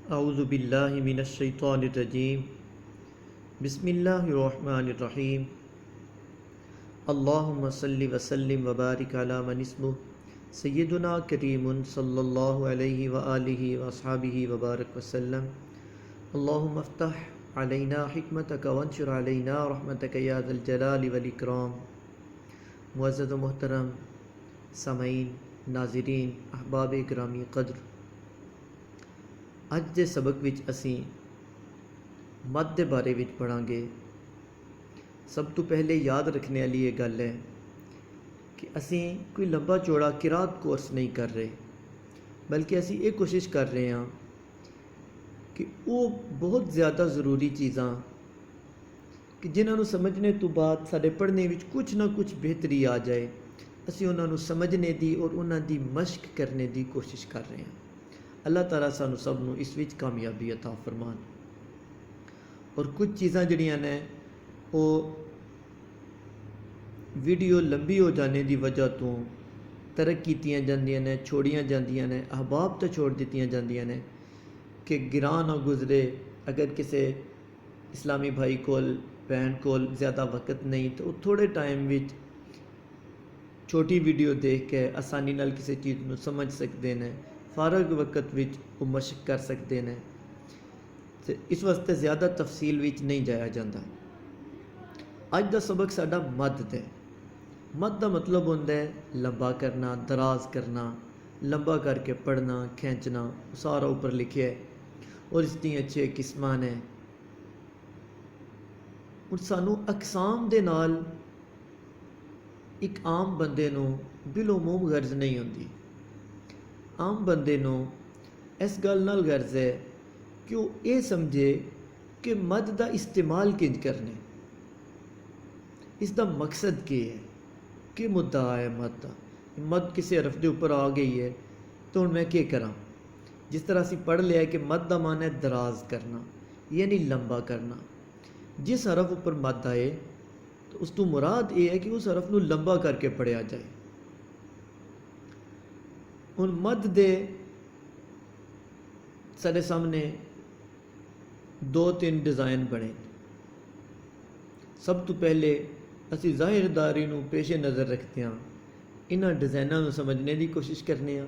اعوذ باللہ من الشیطان الرجیم بسم اللہ الرحمن الرحیم اللہم صلی وسلم وبارک علی من اسمہ سیدنا کریم صلی اللہ علیہ وآلہ واصحابہ وبارک وسلم اللہم افتح علینا حکمتک وانشر علینا رحمتک یا ذا الجلال والاکرام۔ معزز و محترم سامعین، ناظرین، احباب گرامی قدر، اج دے سبق وچ اسی مد دے بارے وچ پڑھاں گے۔ سب تو پہلے یاد رکھنے والی یہ گل ہے کہ اسی کوئی لمبا چوڑا قرات کورس نہیں کر رہے، بلکہ اسی یہ کوشش کر رہے ہیں کہ وہ بہت زیادہ ضروری چیزاں کہ جنہاں نو سمجھنے تو بعد سارے پڑھنے وچ کچھ نہ کچھ بہتری آ جائے، اسی انہاں نو سمجھنے دی اور انہاں دی مشق کرنے دی کوشش کر رہے ہیں۔ اللہ تعالیٰ سانو سب نو اس وچ کامیابی عطا فرمان۔ اور کچھ چیزاں جڑیاں نے وہ ویڈیو لمبی ہو جانے دی وجہ تو ترک کیتیاں جاندیاں نے، چھوڑیاں جاندیاں نے، احباب تو چھوڑ دیتیاں جاندیاں نے کہ گراں نہ گزرے۔ اگر کسی اسلامی بھائی کول، بہن کول زیادہ وقت نہیں تو وہ تھوڑے ٹائم وچ چھوٹی ویڈیو دیکھ کے آسانی نال کسی چیز نو سمجھ سکتے ہیں، فارغ وقت وچ وہ مشق کر سکتے ہیں، اس واسطے زیادہ تفصیل وچ نہیں جایا جاتا۔ اج دا سبق ساڈا مد ہے۔ مد دا مطلب ہوتا ہے لمبا کرنا، دراز کرنا، لمبا کر کے پڑھنا، کھینچنا، سارا اوپر لکھیا ہے اور اس دی اچھے قسمان ہیں۔ اور سانو اقسام دے نال ایک عام بندے نو بالعموم غرض نہیں ہوندی۔ عام بندے نو اس گل نال غرض ہے کہ وہ یہ سمجھے کہ مد دا استعمال کنج کرنے، اس دا مقصد کیا ہے، کہ مدعا ہے مد دا۔ مد کسی حرف دے اوپر آ گئی ہے تو ہن میں کیا کراں؟ جس طرح اسی پڑھ لیا ہے کہ مد دا معنی ہے دراز کرنا، یعنی لمبا کرنا۔ جس حرف اوپر مد آئے تو اس تو مراد یہ ہے کہ اس حرف نو لمبا کر کے پڑھیا جائے۔ ہن مد دے سارے سامنے دو تین ڈیزائن بنے۔ سب تو پہلے اسی ظاہر داری نو پیش نظر رکھتے ہیں، انہاں ڈیزائناں نو سمجھنے دی کوشش کرنے ہیں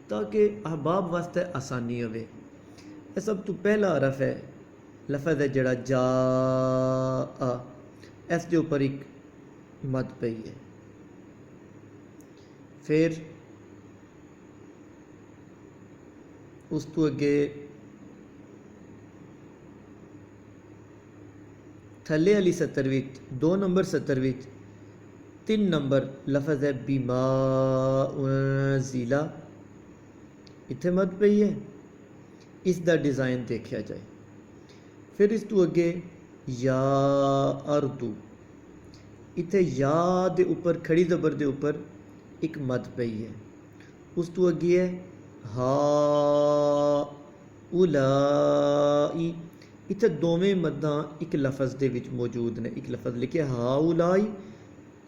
تاکہ احباب واسطے آسانی ہوئے۔ یہ سب تو پہلا حرف ہے، لفظ ہے جڑا جا، اس دے اوپر ایک مد پئی ہے۔ پھر اس تو اگے تھلے والی سطر وچ 2 نمبر سطر وچ 3 نمبر لفظ ہے بیما ضیلا، اتنے مد پئی ہے، اس دا ڈیزائن دیکھا جائے۔ پھر اس تو اگے یا اردو، اتنے یا دے اوپر کھڑی زبر دے اوپر ایک مد پئی ہے۔ اس تو اگے ہے ہا اولائی، اتنے دوویں مداں ایک لفظ دے وچ موجود نے۔ ایک لفظ لکھے ہا اولائی،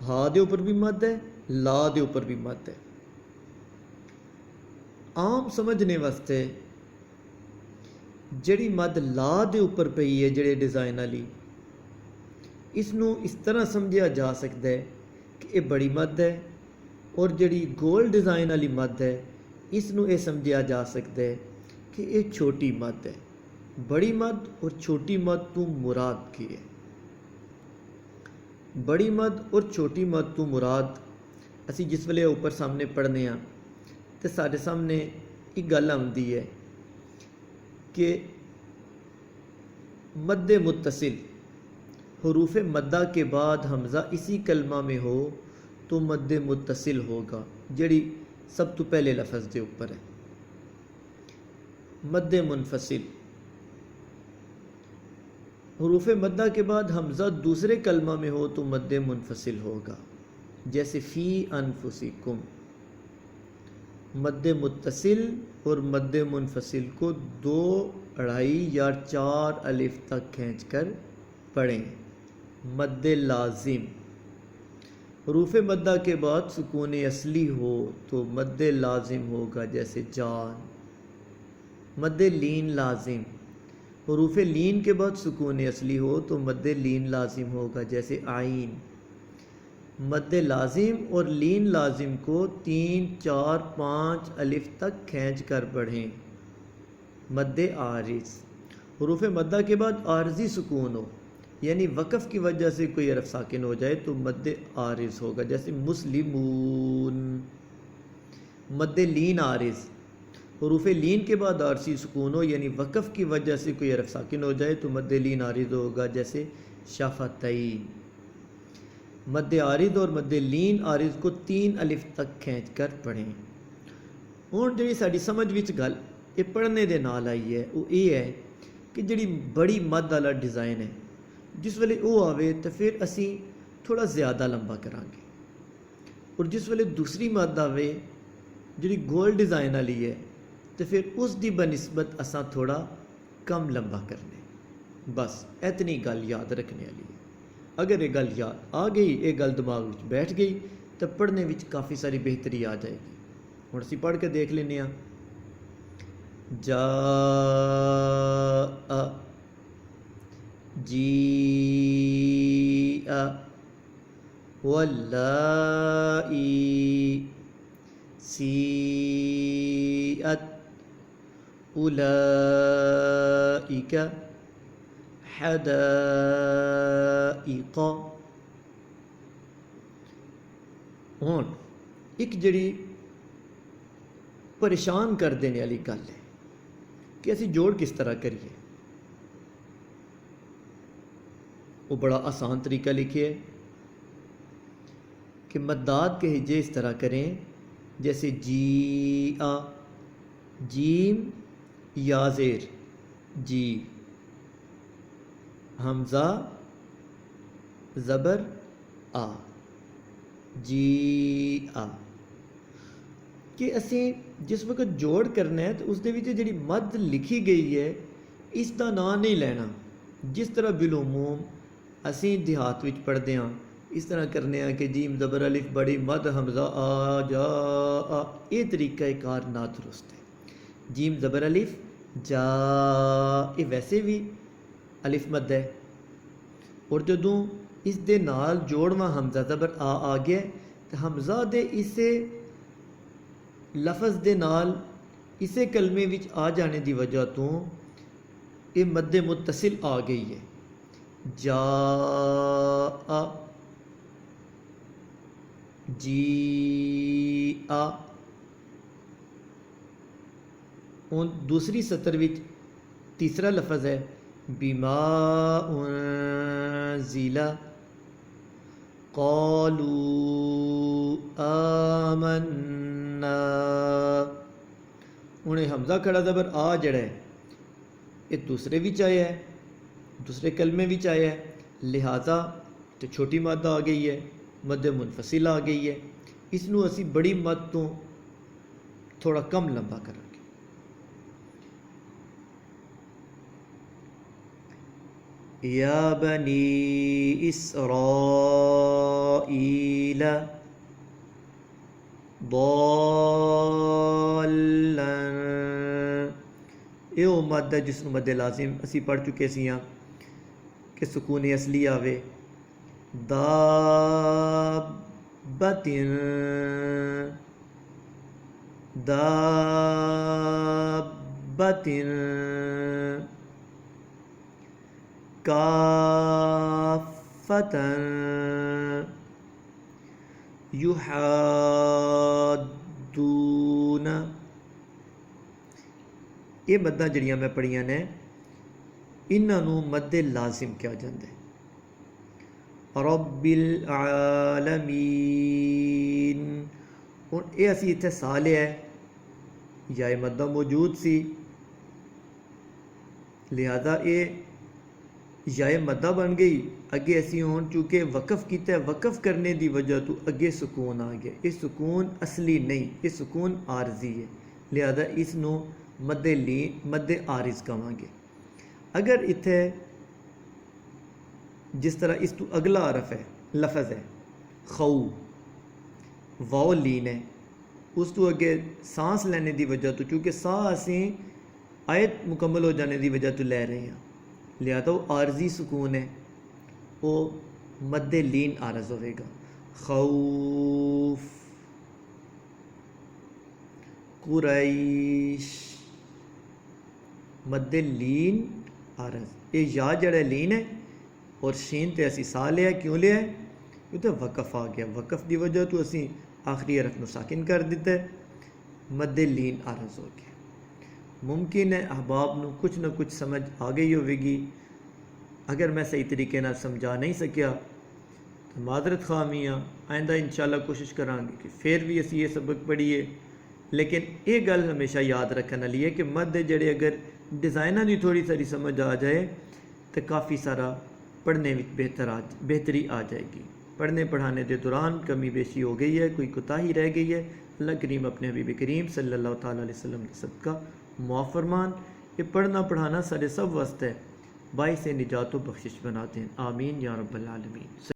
ہا دے اوپر بھی مد ہے، لا دے اوپر بھی مد ہے۔ عام سمجھنے واسطے جڑی مد لا دے اوپر پئی ہے جڑے ڈیزائن والی، اس نو اس طرح سمجھا جا سکتا ہے کہ یہ بڑی مد ہے، اور جڑی گول ڈیزائن والی مد ہے اس نو یہ سمجھا جا سکتا ہے کہ یہ چھوٹی مد ہے۔ بڑی مد اور چھوٹی مد تو مراد کی ہے؟ بڑی مد اور چھوٹی مد تو مراد اسی جس ویلے اوپر سامنے پڑھنے ہاں تو سارے سامنے ایک گل آتی ہے کہ مد متصل، حروف مدہ کے بعد حمزہ اسی کلمہ میں ہو تو مد متصل ہوگا، جڑی سب تو پہلے لفظ دے اوپر ہے۔ مد منفصل، حروف مدہ کے بعد حمزہ دوسرے کلمہ میں ہو تو مد منفصل ہوگا، جیسے فی انفسکم۔ مد متصل اور مد منفصل کو 2، 2.5 یا 4 الف تک کھینچ کر پڑھیں۔ مد لازم، حروف مدہ کے بعد سکون اصلی ہو تو مد لازم ہوگا، جیسے جان۔ مد لین لازم، حروف لین کے بعد سکون اصلی ہو تو مد لین لازم ہوگا، جیسے آئین۔ مد لازم اور لین لازم کو 3 4 5 الف تک کھینچ کر پڑھیں۔ مد عارض، حروف مدہ کے بعد عارضی سکون ہو، یعنی وقف کی وجہ سے کوئی حرف ساکن ہو جائے تو مد عارض ہوگا، جیسے مسلمون۔ مد لین عارض، حروف لین کے بعد عارضی سکون ہو، یعنی وقف کی وجہ سے کوئی حرف ساکن ہو جائے تو مد لین عارض ہوگا، جیسے شفتین۔ مد عارض اور مد لین عارض کو 3 الف تک کھینچ کر پڑھیں۔ ہن جڑی ساری سمجھ وچ گل یہ پڑھنے دے نال آئی ہے وہ یہ ہے کہ جڑی بڑی مد والا ڈیزائن ہے جس ویلے وہ آوے تو پھر اسی تھوڑا زیادہ لمبا کران گے، اور جس ویلے دوسری مد آوے جڑی گول ڈیزائن والی ہے تو پھر اس دی بنسبت اساں تھوڑا کم لمبا کرنے۔ بس اتنی گل یاد رکھنے والی ہے۔ اگر یہ گل یاد آ گئی، یہ گل دماغ وچ بیٹھ گئی تو پڑھنے وچ کافی ساری بہتری آ جائے گی۔ ہن اسی پڑھ کے دیکھ لینے ہاں۔ جاء، جیء، واللائی، سیئت، اولئک، حدائق۔ ہون ایک جڑی پریشان کر دینے والی گل ہے کہ اسی جوڑ کس طرح کریے، وہ بڑا آسان طریقہ لکھے ہے کہ مداد کے ہجے اس طرح کریں، جیسے جی آ، جیم یا زیر، جی، حمزہ زبر آ، جی آ، کہ اسی جس وقت جوڑ کرنا ہے تو اس دے وچ جڑی مد لکھی گئی ہے اس دا نام نہیں لینا، جس طرح بالعموم اسی دیہات وچ پڑھتے ہاں اس طرح کرنے ہاں کہ جیم زبر الف بڑی مد حمزہ آ جا آ، یہ طریقہ کار نہ درست ہے۔ جیم زبر الف جا، یہ ویسے بھی الف مد ہے، اور جدوں اس دے نال جوڑواں حمزہ زبر آ گیا تو حمزہ دے اسے لفظ دے نال اسے کلمے وچ آ جانے دی وجہ تو یہ مد متصل آ گئی ہے۔ جا، جی آ، اور دوسری سطر وچ تیسرا لفظ ہے بما انزل، قالوا آمنا، انہیں حمزہ کھڑا زبر آ جڑا ہے یہ دوسرے وچ آیا ہے، دوسرے کلمے وچ آیا ہے، لہذا تو چھوٹی مد آ گئی ہے، مد منفصل آ گئی ہے، اس نو اسی بڑی مد تو تھوڑا کم لمبا کریں گے۔ یا بنی اسرائیل ضالا، یہ وہ مد ہے جس مد لازم اسی پڑھ چکے سی ہاں کہ سکون اصلی آوے۔ دابت، دابت، کافۃ، یحادون، یہ مداں جڑیاں میں پڑھیاں نے انہوں مد لازم کیا جاندے۔ رب العالمین، ہن یہ اسی اتنے سا لیا ہے یا یہ مدہ موجود سی، لہذا یہ یا مدہ بن گئی، اگے اسی ہون چونکہ وقف کیتا ہے، وقف کرنے دی وجہ تو اگے سکون آ گیا، یہ سکون اصلی نہیں، یہ سکون عارضی ہے، لہذا اس نو مد عارض کہاں گے۔ اگر اتھے جس طرح اس تو اگلا حرف ہے لفظ ہے خو، واو لین ہے، اس تو اگے سانس لینے دی وجہ تو چونکہ سا اسیں آیت مکمل ہو جانے دی وجہ تو لے رہے ہیں، لہذا وہ عارضی سکون ہے، وہ مد لین عارض ہوئے گا. خوف قریش مد لین عارض. یہ یا جڑا لین ہے اور شین تے اسی سا لیا، کیوں لیا ہے؟ کیونکہ وقف آ گیا، وقف دی وجہ تو اسی آخری حرف نو ساکن کر دیتا ہے، مد لین عارض ہو گیا. ممکن ہے احباب نو کچھ نہ کچھ سمجھ آ گئی ہوئے گی، اگر میں صحیح طریقے نال سمجھا نہیں سکیا تو معذرت خوامیاں، آئندہ انشاءاللہ کوشش کریں گے کہ پھر بھی اسی یہ سبق پڑھیے. لیکن یہ گل ہمیشہ یاد رکھنے والی ہے کہ مد جڑے اگر ڈیزائنر دی تھوڑی ساری سمجھ آ جائے تو کافی سارا پڑھنے میں بہتری آ جائے گی. پڑھنے پڑھانے دے دوران کمی بیشی ہو گئی ہے، کوئی کوتاہی رہ گئی ہے، اللہ کریم اپنے حبیب کریم صلی اللہ تعالیٰ علیہ وسلم کے صدقہ معاف فرمان. یہ پڑھنا پڑھانا سارے سب واسطے باعث نجات و بخشش بناتے ہیں. آمین یا رب العالمین.